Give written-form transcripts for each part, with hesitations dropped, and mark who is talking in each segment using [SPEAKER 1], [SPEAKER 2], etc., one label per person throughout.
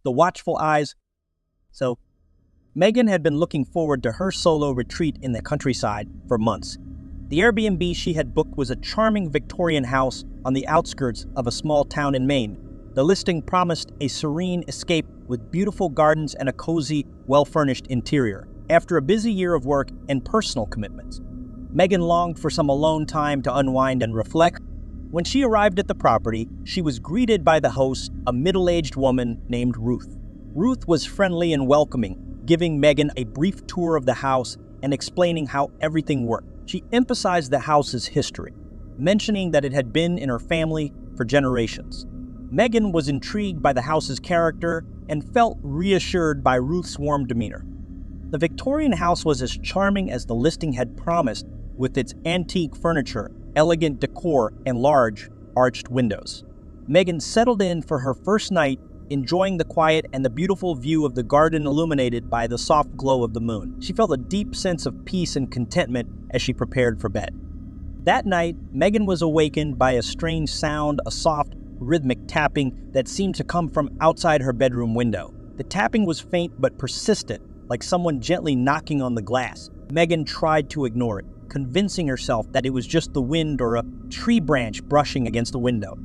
[SPEAKER 1] the watchful eyes. So, Megan had been looking forward to her solo retreat in the countryside for months. The Airbnb she had booked was a charming Victorian house on the outskirts of a small town in Maine. The listing promised a serene escape with beautiful gardens and a cozy, well-furnished interior. After a busy year of work and personal commitments, Megan longed for some alone time to unwind and reflect. When she arrived at the property, she was greeted by the host, a middle-aged woman named Ruth. Ruth was friendly and welcoming, giving Megan a brief tour of the house and explaining how everything worked. She emphasized the house's history, mentioning that it had been in her family for generations. Megan was intrigued by the house's character and felt reassured by Ruth's warm demeanor. The Victorian house was as charming as the listing had promised, with its antique furniture, elegant decor, and large, arched windows. Megan settled in for her first night, enjoying the quiet and the beautiful view of the garden illuminated by the soft glow of the moon. She felt a deep sense of peace and contentment as she prepared for bed. That night, Megan was awakened by a strange sound, a soft, rhythmic tapping that seemed to come from outside her bedroom window. The tapping was faint but persistent, like someone gently knocking on the glass. Megan tried to ignore it, convincing herself that it was just the wind or a tree branch brushing against the window.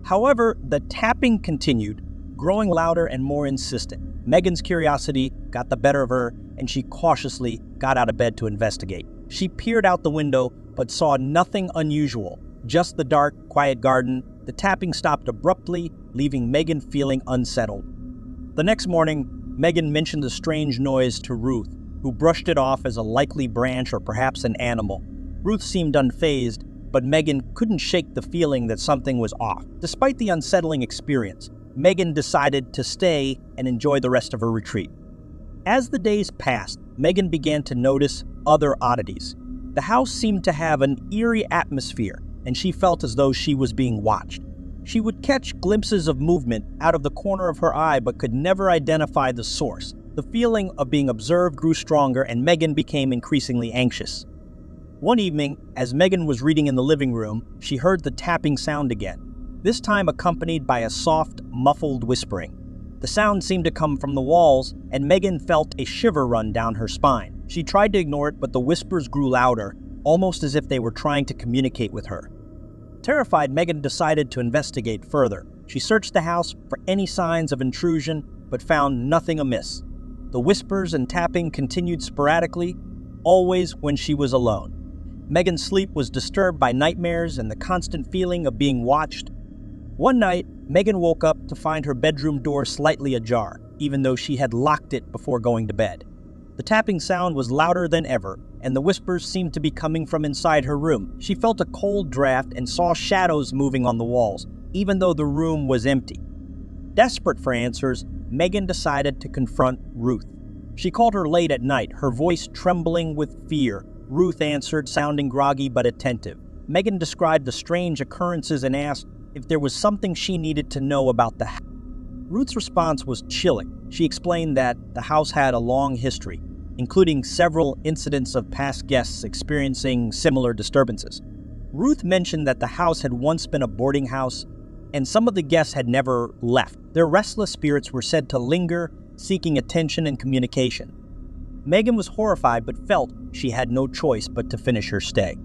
[SPEAKER 1] However, the tapping continued, growing louder and more insistent. Megan's curiosity got the better of her, and she cautiously got out of bed to investigate. She peered out the window, but saw nothing unusual, just the dark, quiet garden. The tapping stopped abruptly, leaving Megan feeling unsettled. The next morning, Megan mentioned the strange noise to Ruth, who brushed it off as a likely branch or perhaps an animal. Ruth seemed unfazed, but Megan couldn't shake the feeling that something was off. Despite the unsettling experience, Megan decided to stay and enjoy the rest of her retreat. As the days passed, Megan began to notice other oddities. The house seemed to have an eerie atmosphere, and she felt as though she was being watched. She would catch glimpses of movement out of the corner of her eye but could never identify the source. The feeling of being observed grew stronger, and Megan became increasingly anxious. One evening, as Megan was reading in the living room, she heard the tapping sound again, this time accompanied by a soft, muffled whispering. The sound seemed to come from the walls, and Megan felt a shiver run down her spine. She tried to ignore it, but the whispers grew louder, almost as if they were trying to communicate with her. Terrified, Megan decided to investigate further. She searched the house for any signs of intrusion, but found nothing amiss. The whispers and tapping continued sporadically, always when she was alone. Megan's sleep was disturbed by nightmares and the constant feeling of being watched. One night, Megan woke up to find her bedroom door slightly ajar, even though she had locked it before going to bed. The tapping sound was louder than ever, and the whispers seemed to be coming from inside her room. She felt a cold draft and saw shadows moving on the walls, even though the room was empty. Desperate for answers, Megan decided to confront Ruth. She called her late at night, her voice trembling with fear. Ruth answered, sounding groggy but attentive. Megan described the strange occurrences and asked if there was something she needed to know about the house. Ruth's response was chilling. She explained that the house had a long history, including several incidents of past guests experiencing similar disturbances. Ruth mentioned that the house had once been a boarding house, and some of the guests had never left. Their restless spirits were said to linger, seeking attention and communication. Megan was horrified but felt she had no choice but to finish her stay.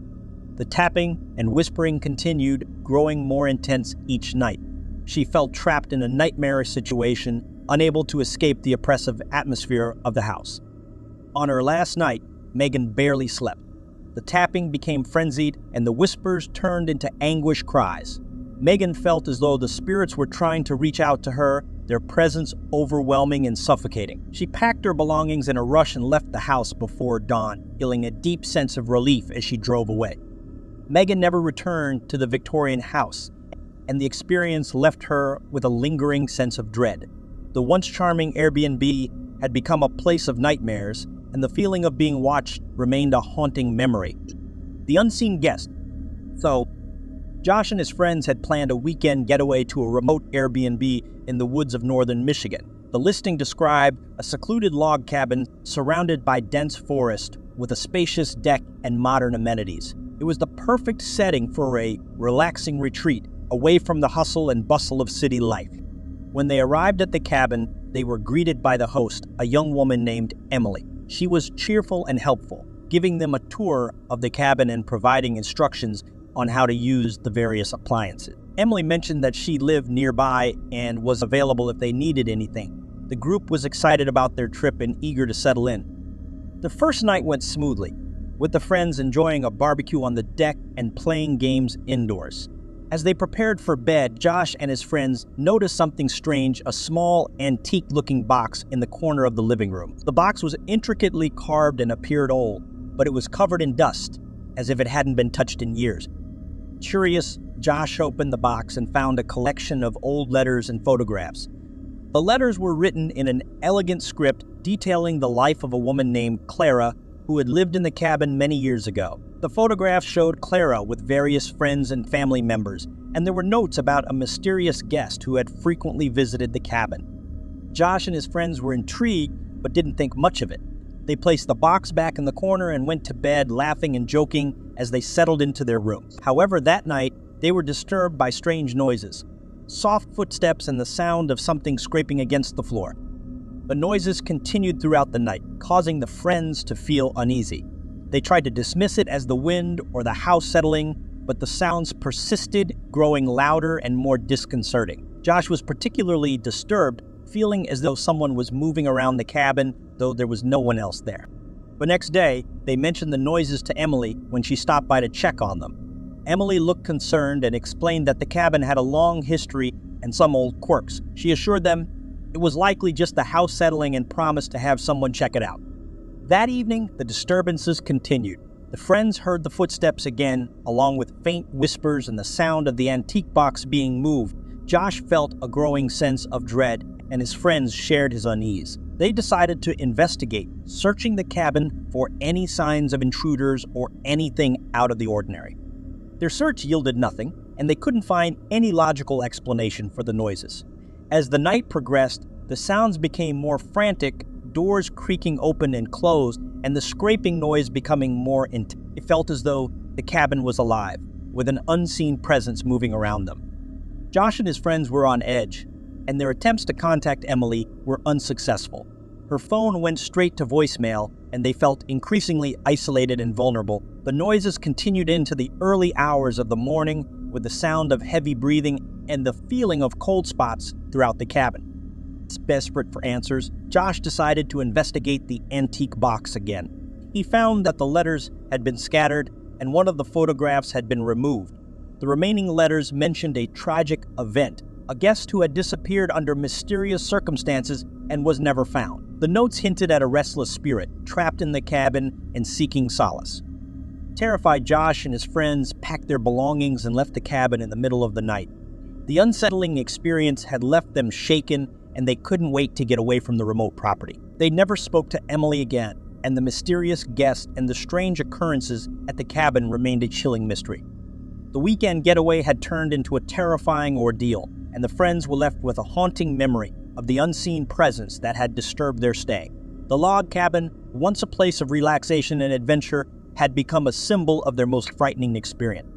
[SPEAKER 1] The tapping and whispering continued, growing more intense each night. She felt trapped in a nightmarish situation, unable to escape the oppressive atmosphere of the house. On her last night, Megan barely slept. The tapping became frenzied, and the whispers turned into anguished cries. Megan felt as though the spirits were trying to reach out to her, their presence overwhelming and suffocating. She packed her belongings in a rush and left the house before dawn, feeling a deep sense of relief as she drove away. Megan never returned to the Victorian house, and the experience left her with a lingering sense of dread. The once charming Airbnb had become a place of nightmares, and the feeling of being watched remained a haunting memory. The unseen guest. So, Josh and his friends had planned a weekend getaway to a remote Airbnb in the woods of northern Michigan. The listing described a secluded log cabin surrounded by dense forest with a spacious deck and modern amenities. It was the perfect setting for a relaxing retreat away from the hustle and bustle of city life. When they arrived at the cabin, they were greeted by the host, a young woman named Emily. She was cheerful and helpful, giving them a tour of the cabin and providing instructions on how to use the various appliances. Emily mentioned that she lived nearby and was available if they needed anything. The group was excited about their trip and eager to settle in. The first night went smoothly, with the friends enjoying a barbecue on the deck and playing games indoors. As they prepared for bed, Josh and his friends noticed something strange, a small, antique-looking box in the corner of the living room. The box was intricately carved and appeared old, but it was covered in dust, as if it hadn't been touched in years. Curious, Josh opened the box and found a collection of old letters and photographs. The letters were written in an elegant script detailing the life of a woman named Clara who had lived in the cabin many years ago. The photographs showed Clara with various friends and family members, and there were notes about a mysterious guest who had frequently visited the cabin. Josh and his friends were intrigued, but didn't think much of it. They placed the box back in the corner and went to bed, laughing and joking as they settled into their rooms. However, that night, they were disturbed by strange noises, soft footsteps and the sound of something scraping against the floor. The noises continued throughout the night, causing the friends to feel uneasy. They tried to dismiss it as the wind or the house settling, but the sounds persisted, growing louder and more disconcerting. Josh was particularly disturbed, feeling as though someone was moving around the cabin, though there was no one else there. The next day, they mentioned the noises to Emily when she stopped by to check on them. Emily looked concerned and explained that the cabin had a long history and some old quirks. She assured them it was likely just the house settling and promised to have someone check it out. That evening, the disturbances continued. The friends heard the footsteps again, along with faint whispers and the sound of the antique box being moved. Josh felt a growing sense of dread, and his friends shared his unease. They decided to investigate, searching the cabin for any signs of intruders or anything out of the ordinary. Their search yielded nothing, and they couldn't find any logical explanation for the noises. As the night progressed, the sounds became more frantic, doors creaking open and closed, and the scraping noise becoming more intense. It felt as though the cabin was alive, with an unseen presence moving around them. Josh and his friends were on edge, and their attempts to contact Emily were unsuccessful. Her phone went straight to voicemail, and they felt increasingly isolated and vulnerable. The noises continued into the early hours of the morning, with the sound of heavy breathing and the feeling of cold spots throughout the cabin. Desperate for answers, Josh decided to investigate the antique box again. He found that the letters had been scattered and one of the photographs had been removed. The remaining letters mentioned a tragic event, a guest who had disappeared under mysterious circumstances and was never found. The notes hinted at a restless spirit, trapped in the cabin and seeking solace. Terrified, Josh and his friends packed their belongings and left the cabin in the middle of the night. The unsettling experience had left them shaken, and they couldn't wait to get away from the remote property. They never spoke to Emily again, and the mysterious guest and the strange occurrences at the cabin remained a chilling mystery. The weekend getaway had turned into a terrifying ordeal, and the friends were left with a haunting memory of the unseen presence that had disturbed their stay. The log cabin, once a place of relaxation and adventure, had become a symbol of their most frightening experience.